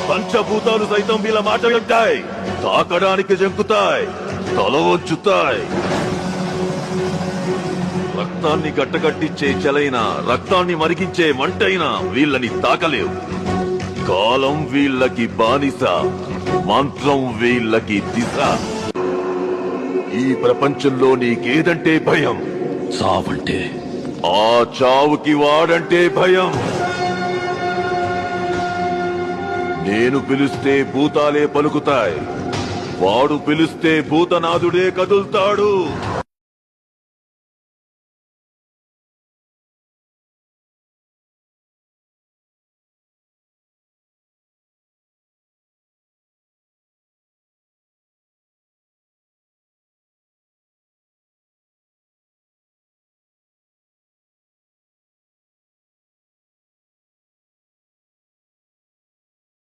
పంచభూతాలు సైతం వీళ్ళ మాట వింటాయి, తాకడానికి జంకుతాయి, తల వంచుతాయి. రక్తాన్ని గట్టగట్టించే చలైనా, రక్తాన్ని మరిగించే మంటైనా వీళ్ళని తాకలేవు. కాలం వీళ్ళకి బానిస, మంత్రం వీళ్ళకి దిశ. ఈ ప్రపంచంలో నీకేదంటే భయం? చావంటే. ఆ చావుకి వాడంటే భయం. నేను పిలిస్తే భూతాలే పలుకుతాయి, వాడు పిలిస్తే భూతనాథుడే కదులుతాడు.